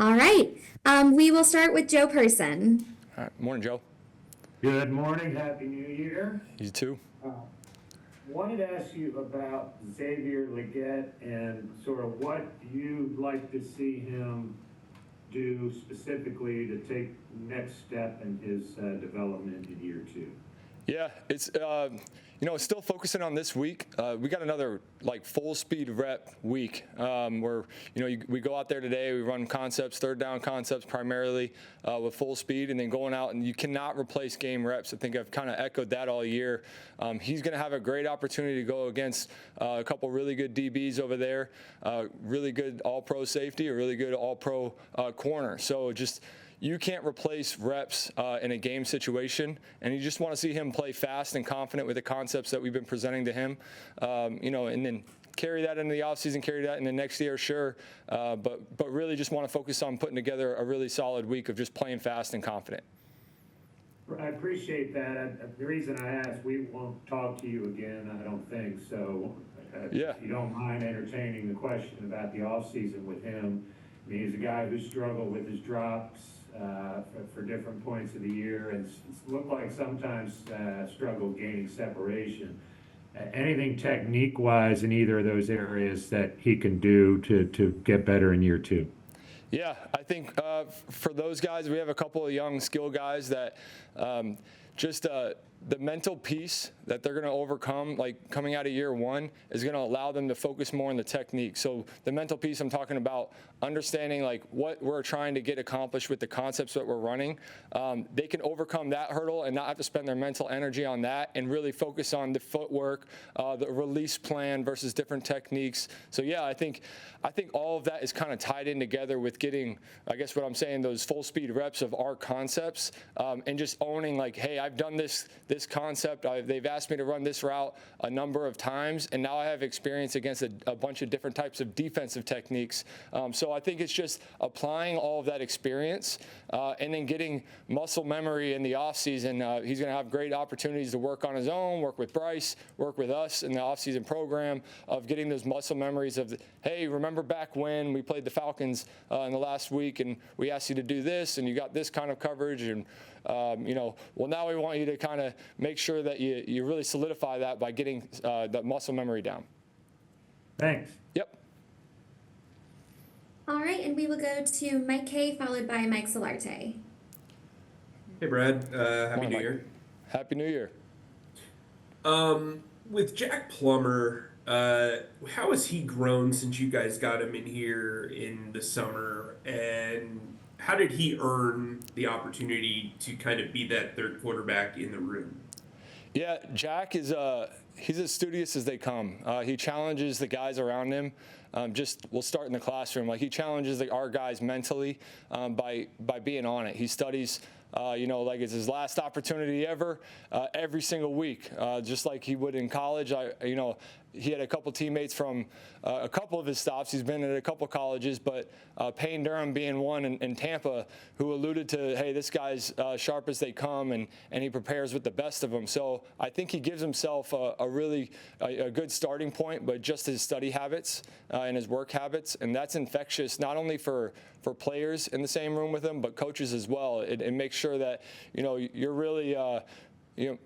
All right. We will start with Joe Person. All right. Morning, Joe. Good morning, Happy New Year. You too. Uh, Wanted to ask you about Xavier Legette and sort of what you'd like to see him do specifically to take next step in his development in year two. Yeah, it's still focusing on this week. We got another full speed rep week where we go out there today. We run concepts, third down concepts primarily with full speed, and then going out, and you cannot replace game reps. I think I've kind of echoed that all year. He's going to have a great opportunity to go against a couple really good DBs over there, really good All-Pro safety, a really good All-Pro corner. So just. You can't replace reps in a game situation, and you just want to see him play fast and confident with the concepts that we've been presenting to him, and then carry that into the offseason, carry that into next year, sure, but really just want to focus on putting together a really solid week of just playing fast and confident. I appreciate that. The reason I asked, we won't talk to you again, I don't think, so Yeah. if you don't mind entertaining the question about the offseason with him. I mean, he's a guy who struggled with his drops for different points of the year, and it's looked like sometimes struggled gaining separation. Anything technique-wise in either of those areas that he can do to get better in year two? Yeah, I think for those guys, we have a couple of young skill guys that just the mental piece that they're going to overcome, coming out of year one, is going to allow them to focus more on the technique. So the mental piece, I'm talking about understanding what we're trying to get accomplished with the concepts that we're running. They can overcome that hurdle and not have to spend their mental energy on that and really focus on the footwork, the release plan versus different techniques. So yeah, I think all of that is kind of tied in together with getting, I guess what I'm saying, those full speed reps of our concepts, and just owning hey, I've done this concept. They've asked me to run this route a number of times, and now I have experience against a bunch of different types of defensive techniques. So I think it's just applying all of that experience and then getting muscle memory in the offseason. He's going to have great opportunities to work on his own, work with Bryce, work with us in the offseason program of getting those muscle memories of, hey, remember back when we played the Falcons in the last week and we asked you to do this and you got this kind of coverage, and well, now we want you to kind of make sure that you really solidify that by getting that muscle memory down. Thanks. Yep. All right, and we will go to Mike Kay, followed by Mike Solarte. Hey, Brad. Happy New Mike. Year. Happy New Year. With Jack Plummer, how has he grown since you guys got him in here in the summer, and how did he earn the opportunity to kind of be that third quarterback in the room? Yeah, Jack is he's as studious as they come. He challenges the guys around him. We'll start in the classroom. He challenges our guys mentally by being on it. He studies. It's his last opportunity ever, every single week, just like he would in college. He had a couple teammates from a couple of his stops. He's been at a couple colleges, but Payne Durham being one in Tampa, who alluded to, hey, this guy's sharp as they come, and he prepares with the best of them. So I think he gives himself a really good starting point, but just his study habits and his work habits, and that's infectious not only for players in the same room with him, but coaches as well. It makes sure that you're really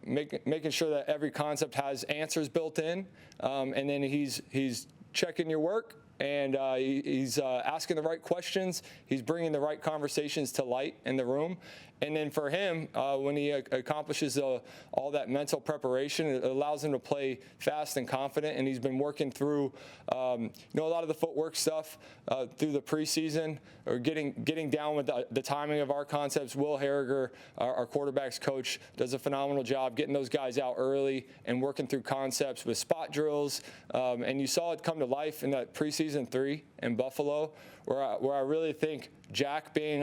making sure that every concept has answers built in, and then he's checking your work, and he's asking the right questions. He's bringing the right conversations to light in the room. And then for him, when he accomplishes all that mental preparation, it allows him to play fast and confident. And he's been working through, a lot of the footwork stuff through the preseason, or getting down with the timing of our concepts. Will Harriger, our quarterbacks coach, does a phenomenal job getting those guys out early and working through concepts with spot drills. And you saw it come to life in that preseason 3 in Buffalo, where I really think Jack being,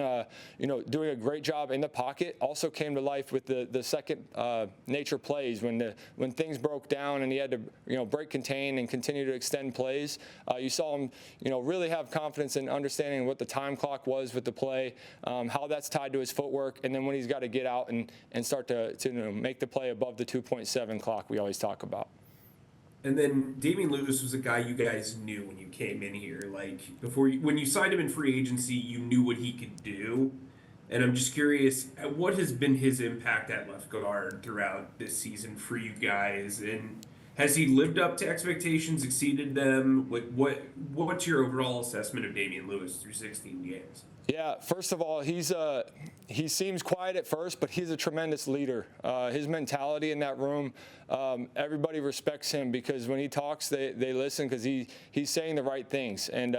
doing a great job in the pocket also came to life with the second nature plays when things broke down and he had to, break contain and continue to extend plays. You saw him, really have confidence in understanding what the time clock was with the play, how that's tied to his footwork, and then when he's got to get out and start to make the play above the 2.7 clock we always talk about. And then Damen Lewis was a guy you guys knew when you came in here. Like when you signed him in free agency, you knew what he could do. And I'm just curious, what has been his impact at left guard throughout this season for you guys? And has he lived up to expectations, exceeded them? Like what's your overall assessment of Damen Lewis through 16 games? Yeah, first of all, he seems quiet at first, but he's a tremendous leader. His mentality in that room, everybody respects him because when he talks, they listen because he's saying the right things. And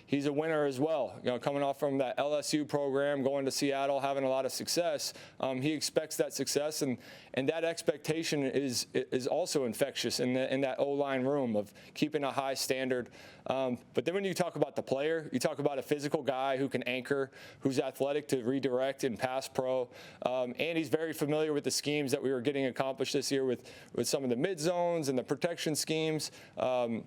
he's a winner as well. You know, coming off from that LSU program, going to Seattle, having a lot of success, he expects that success, and that expectation is also infectious in that O-line room of keeping a high standard. But then when you talk about the player, you talk about a physical guy who can anchor, who's athletic to redirect and pass pro, and he's very familiar with the schemes that we were getting accomplished this year with some of the mid zones and the protection schemes. Kali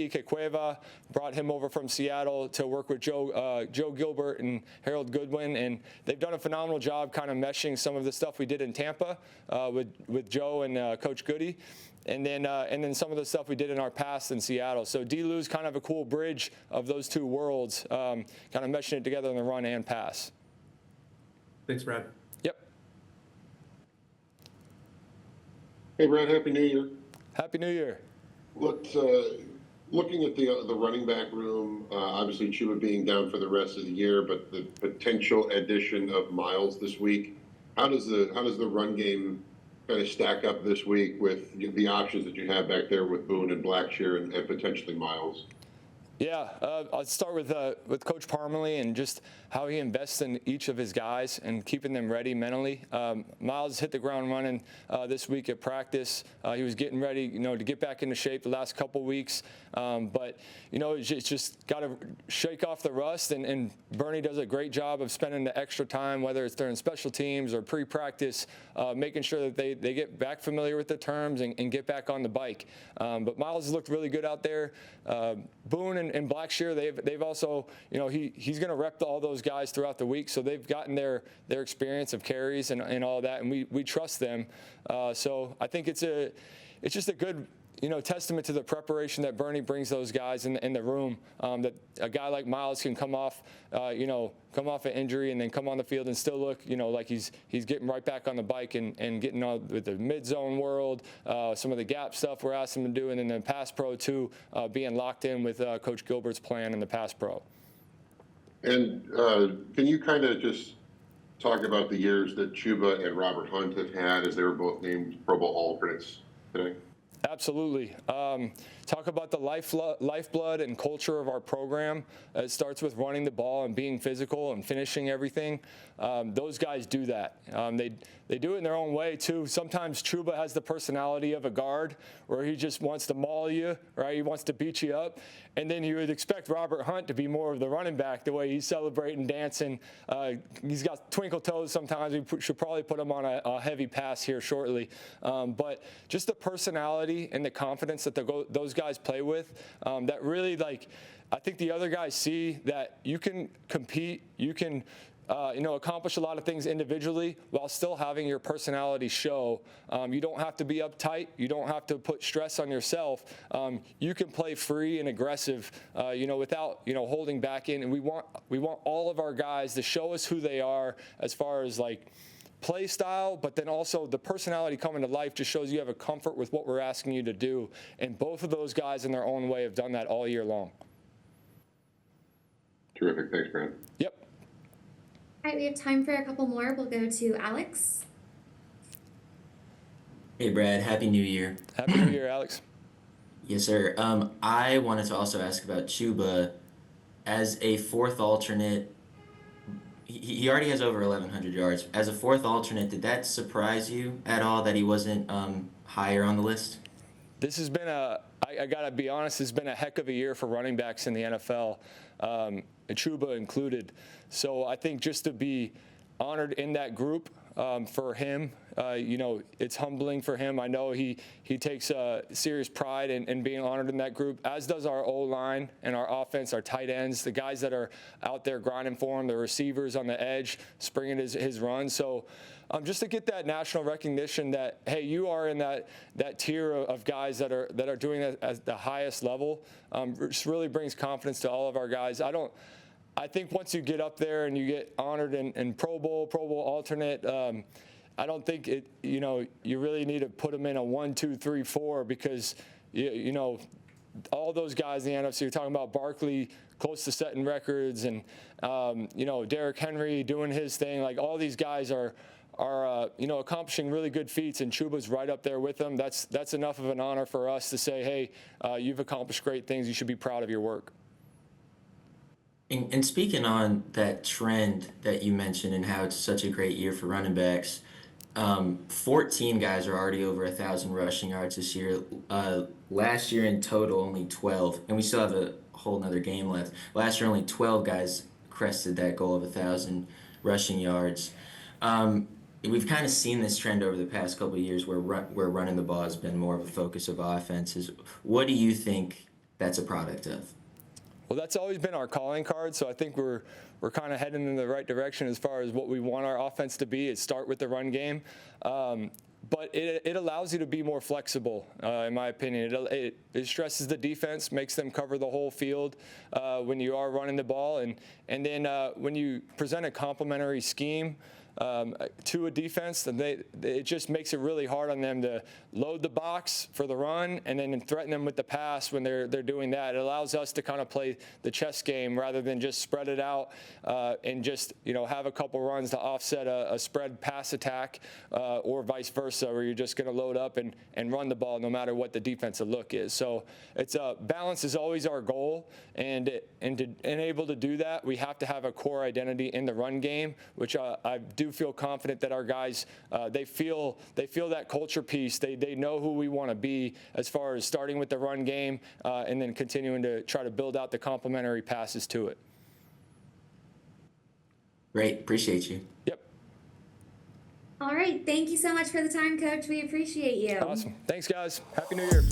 Kekueva brought him over from Seattle to work with Joe Gilbert and Harold Goodwin, and they've done a phenomenal job kind of meshing some of the stuff we did in Tampa with Joe and Coach Goody. And then some of the stuff we did in our past in Seattle. So D-Lou's kind of a cool bridge of those two worlds, kind of meshing it together in the run and pass. Thanks, Brad. Yep. Hey, Brad, Happy New Year. Happy New Year. Looking at the running back room, obviously Chuba being down for the rest of the year, but the potential addition of Miles this week, how does the run game kind of stack up this week with the options that you have back there with Boone and Blackshear and potentially Miles? Yeah, I'll start with Coach Parmalee and just how he invests in each of his guys and keeping them ready mentally. Miles hit the ground running this week at practice. He was getting ready, to get back into shape the last couple weeks. But it's just got to shake off the rust. And Bernie does a great job of spending the extra time, whether it's during special teams or pre-practice, making sure that they get back familiar with the terms and get back on the bike. But Miles has looked really good out there. Boone and Blackshear, they've also, he's going to rep all those guys throughout the week, so they've gotten their experience of carries and all that, and we trust them. So I think it's just a good testament to the preparation that Bernie brings those guys in the room. That a guy like Miles can come off an injury and then come on the field and still look, like he's getting right back on the bike and getting on with the mid zone world, some of the gap stuff we're asking him to do, and then the pass pro too, being locked in with Coach Gilbert's plan in the pass pro. And can you kind of just talk about the years that Chuba and Robert Hunt have had, as they were both named Pro Bowl alternates today? Absolutely. Talk about the lifeblood and culture of our program. It starts with running the ball and being physical and finishing everything. Those guys do that. They do it in their own way, too. Sometimes Chuba has the personality of a guard where he just wants to maul you, right? He wants to beat you up. And then you would expect Robert Hunt to be more of the running back, the way he's celebrating, dancing. He's got twinkle toes sometimes. We should probably put him on a heavy pass here shortly. But just the personality and the confidence that those guys play with, that really, I think the other guys see that you can compete, you can accomplish a lot of things individually while still having your personality show. You don't have to be uptight. You don't have to put stress on yourself. You can play free and aggressive, without, holding back in. And we want all of our guys to show us who they are as far as play style, but then also the personality coming to life just shows you have a comfort with what we're asking you to do. And both of those guys in their own way have done that all year long. Terrific. Thanks, Brad. Yep. All right, we have time for a couple more. We'll go to Alex. Hey, Brad. Happy New Year. Happy New Year, Alex. Yes, sir. I wanted to also ask about Chuba. As a fourth alternate, he already has over 1,100 yards. As a fourth alternate, did that surprise you at all that he wasn't higher on the list? This has been I got to be honest, it's been a heck of a year for running backs in the NFL, Chuba included. So I think just to be honored in that group, for him. It's humbling for him. I know he takes serious pride in being honored in that group, as does our O-line and our offense, our tight ends, the guys that are out there grinding for him, the receivers on the edge, springing his run. So just to get that national recognition that, hey, you are in that tier of guys that are doing that at the highest level, just really brings confidence to all of our guys. I think once you get up there and you get honored in Pro Bowl alternate, I don't think you really need to put them in a 1, 2, 3, 4 because all those guys in the NFC. You're talking about Barkley close to setting records, and Derrick Henry doing his thing. Like all these guys are accomplishing really good feats, and Chuba's right up there with them. That's enough of an honor for us to say, hey, you've accomplished great things. You should be proud of your work. And speaking on that trend that you mentioned and how it's such a great year for running backs, 14 guys are already over 1,000 rushing yards this year. Last year in total, only 12, and we still have a whole nother game left. Last year, only 12 guys crested that goal of 1,000 rushing yards. We've kind of seen this trend over the past couple of years where running the ball has been more of a focus of offenses. What do you think that's a product of? Well, that's always been our calling card, so I think we're kind of heading in the right direction as far as what we want our offense to be. Is start with the run game, but it allows you to be more flexible, in my opinion. It stresses the defense, makes them cover the whole field when you are running the ball, and then when you present a complementary scheme to a defense, then it just makes it really hard on them to load the box for the run and then threaten them with the pass when they're doing that. It allows us to kind of play the chess game rather than just spread it out and just have a couple runs to offset a spread pass attack or vice versa, where you're just going to load up and run the ball no matter what the defensive look is. So it's balance is always our goal, and able to do that, we have to have a core identity in the run game, which I do feel confident that our guys they feel that culture piece. They know who we want to be as far as starting with the run game and then continuing to try to build out the complementary passes to it. Great, appreciate you. Yep. All right. Thank you so much for the time, Coach. We appreciate you. Awesome. Thanks, guys. Happy New Year.